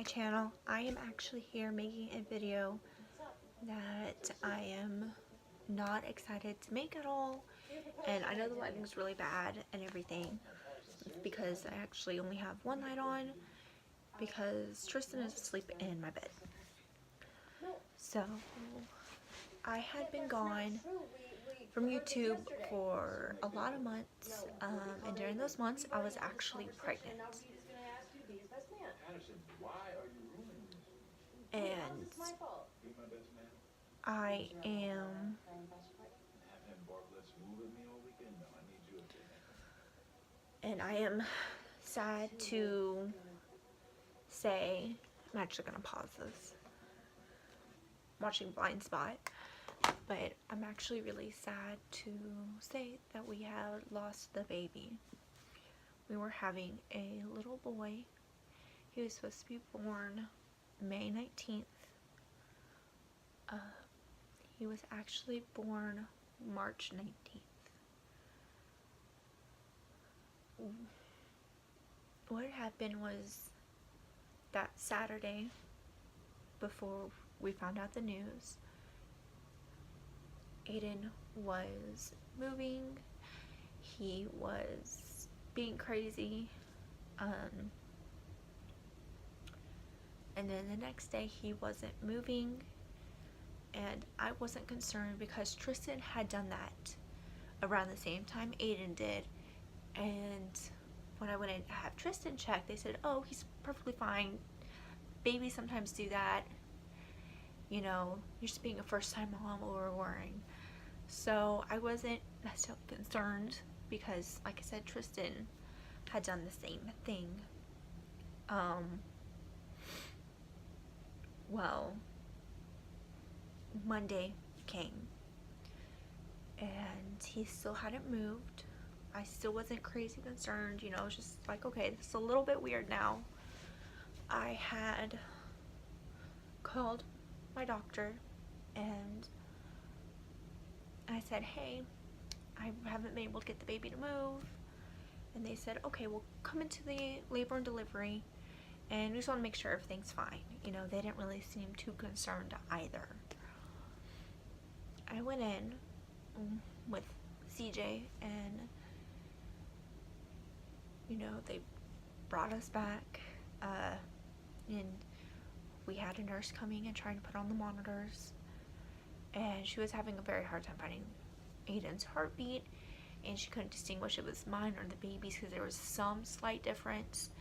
channel. I am actually here making a video that I am not excited to make at all, and I know the lighting's really bad and everything because I actually only have one light on because Tristan is asleep in my bed. So I had been gone from YouTube for a lot of months, and during those months I was actually pregnant. And I am sad to say, I'm actually gonna pause this, watching Blind Spot, but I'm actually really sad to say that we had lost the baby. We were having a little boy. He was supposed to be born May 19th. He was actually born March 19th. What happened was that Saturday, before we found out the news, Aiden was moving. He was being crazy. And then the next day he wasn't moving, and I wasn't concerned because Tristan had done that around the same time Aiden did. And when I went in to have Tristan checked, they said, oh, he's perfectly fine. Babies sometimes do that. You know, you're just being a first-time mom, or we're worrying. So I wasn't necessarily concerned because, like I said, Tristan had done the same thing. Well, Monday came and he still hadn't moved. I still wasn't crazy concerned, you know, it was just like, okay, this is a little bit weird now. I had called my doctor and I said, hey, I haven't been able to get the baby to move. And they said, okay, we'll come into the labor and delivery and we just want to make sure everything's fine. You know, they didn't really seem too concerned either. I went in with CJ and, you know, they brought us back, and we had a nurse coming and trying to put on the monitors, and she was having a very hard time finding Aiden's heartbeat, and she couldn't distinguish if it was mine or the baby's because there was some slight difference,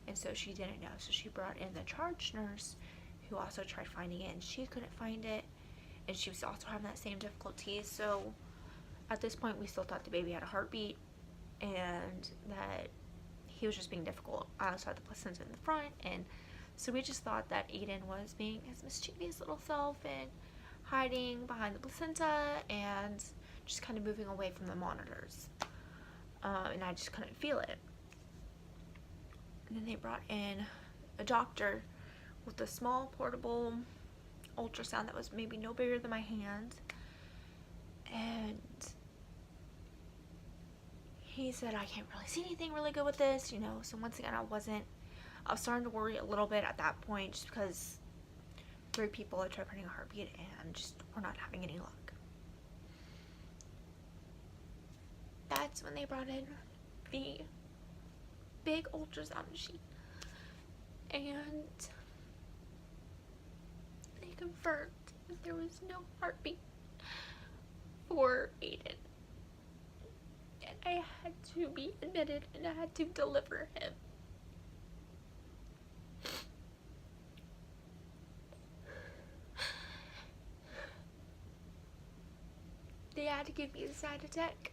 and so she didn't know. So she brought in the charge nurse who also tried finding it, and she couldn't find it, and she was also having that same difficulty. So at this point we still thought the baby had a heartbeat and that he was just being difficult. I also had the placenta in the front, and so we just thought that Aiden was being his mischievous little self and hiding behind the placenta and just kind of moving away from the monitors, and I just couldn't feel it. And then they brought in a doctor with a small portable ultrasound that was maybe no bigger than my hand, and he said, I can't really see anything really good with this, you know. So once again, I was starting to worry a little bit at that point, just because 3 people had tried finding a heartbeat and just were not having any luck. That's when they brought in the big ultrasound machine, and they confirmed that there was no heartbeat for Aiden, and I had to be admitted and I had to deliver him. They had to give me a side attack,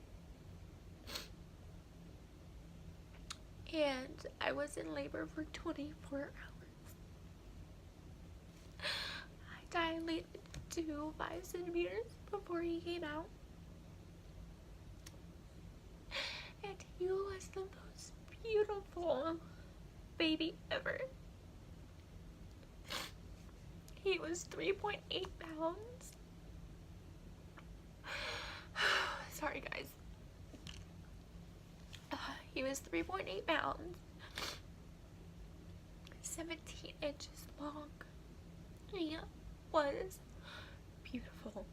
and I was in labor for 24 hours. I dilated to 5 centimeters before he came out, and he was the most beautiful baby ever. He was 3.8 pounds. Sorry guys. He was 3.8 pounds, 17 inches long. He was beautiful.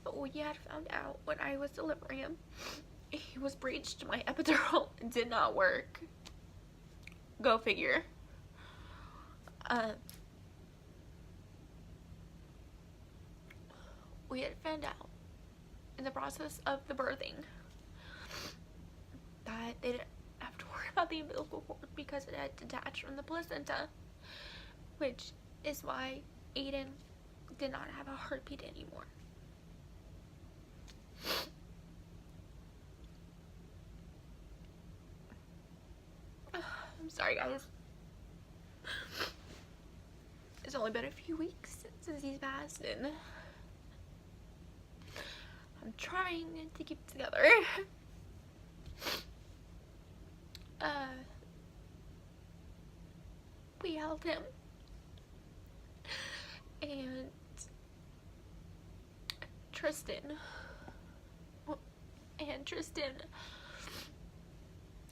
But we had found out when I was delivering him, he was breached. My epidural did not work. Go figure. We had found out in the process of the birthing that they didn't have to worry about the umbilical cord because it had detached from the placenta, which is why Aiden did not have a heartbeat anymore. I'm sorry, guys. It's only been a few weeks since he's passed, and I'm trying to keep it together. We held him, and Tristan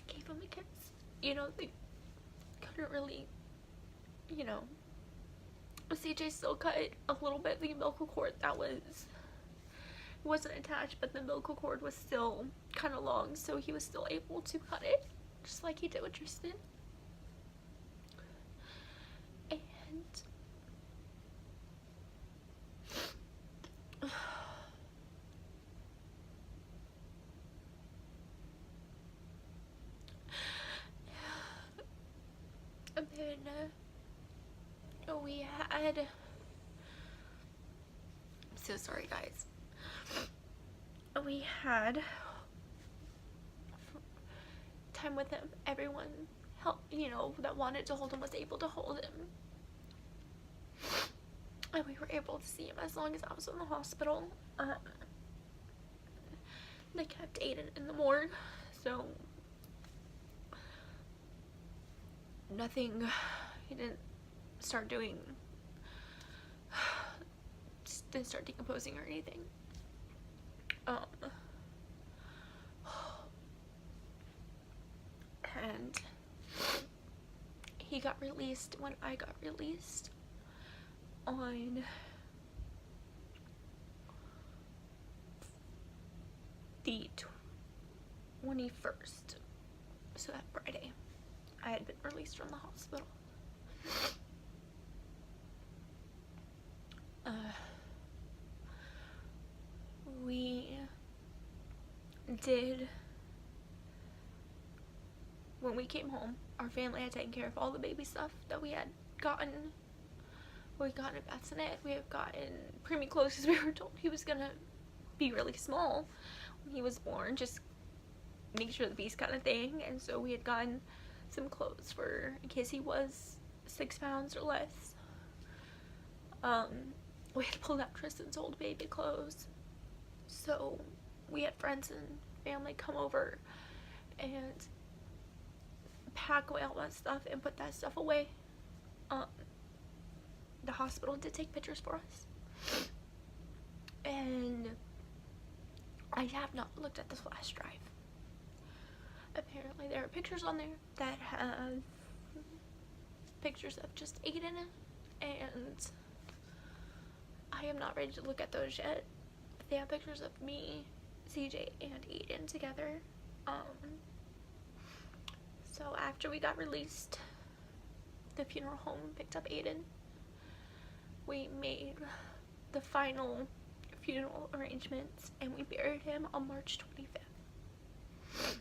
gave him a kiss. You know, they couldn't really, you know, CJ still cut a little bit the umbilical cord that wasn't attached, but the umbilical cord was still kind of long, so he was still able to cut it, just like he did with Tristan. And then we had, I'm so sorry, guys. We had time with him. Everyone helped, you know, that wanted to hold him was able to hold him. And we were able to see him as long as I was in the hospital. They kept Aiden in the morgue, so nothing, he didn't start decomposing or anything. And he got released when I got released on the 21st, so that Friday I had been released from the hospital. When we came home, our family had taken care of all the baby stuff that we had gotten. We got a bassinet, we have gotten preemie clothes because we were told he was gonna be really small when he was born, just make sure the beast kind of thing. And so we had gotten some clothes for in case he was 6 pounds or less. We had pulled out Tristan's old baby clothes, so we had friends and family come over and pack away all that stuff and put that stuff away. The hospital did take pictures for us, and I have not looked at the flash drive. Apparently there are pictures on there that have pictures of just Aiden, and I am not ready to look at those yet. But they have pictures of me, CJ, and Aiden together. So after we got released, the funeral home picked up Aiden. We made the final funeral arrangements, and we buried him on March 25th.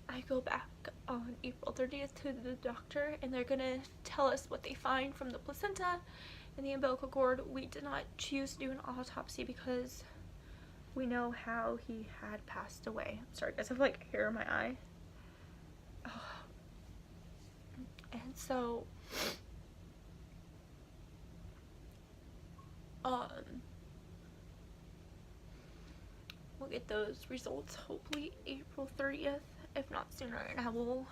I go back on April 30th to the doctor, and they're gonna tell us what they find from the placenta and the umbilical cord. We did not choose to do an autopsy because we know how he had passed away. I'm sorry guys, I have like hair in my eye. And so we'll get those results hopefully April 30th, if not sooner. And I will,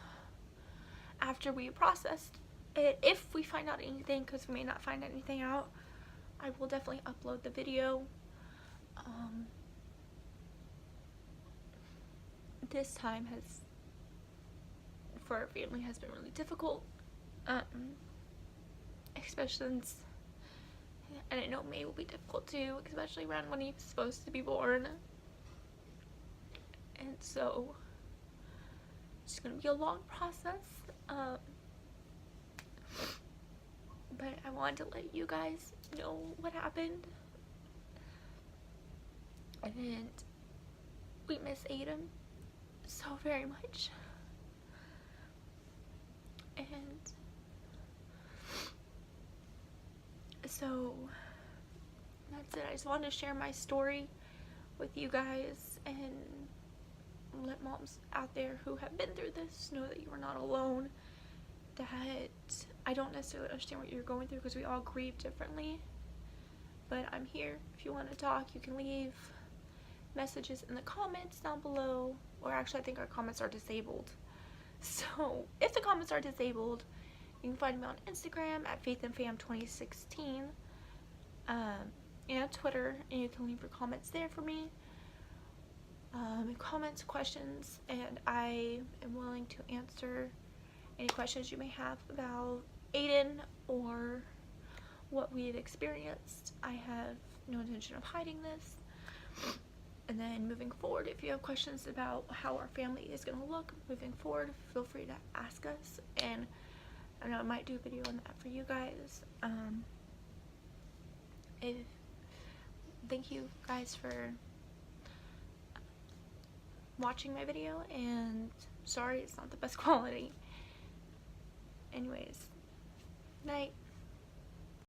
after we process it, if we find out anything, because we may not find anything out, I will definitely upload the video. this time for our family has been really difficult, especially since I didn't know May will be difficult too, especially around when he was supposed to be born. And so it's gonna be a long process, but I wanted to let you guys know what happened. And we miss Aiden so very much. And so that's it. I just wanted to share my story with you guys and let moms out there who have been through this know that you are not alone. That I don't necessarily understand what you're going through because we all grieve differently. But I'm here. If you want to talk, you can leave messages in the comments down below. Or actually, I think our comments are disabled. So if the comments are disabled, you can find me on Instagram at faithandfam2016 and Twitter, and you can leave your comments there for me. Comments, questions, and I am willing to answer any questions you may have about Aiden or what we've experienced. I have no intention of hiding this. And then moving forward, if you have questions about how our family is going to look moving forward, feel free to ask us, and I know I might do a video on that for you guys. Thank you guys for watching my video, and sorry it's not the best quality. Anyways, night.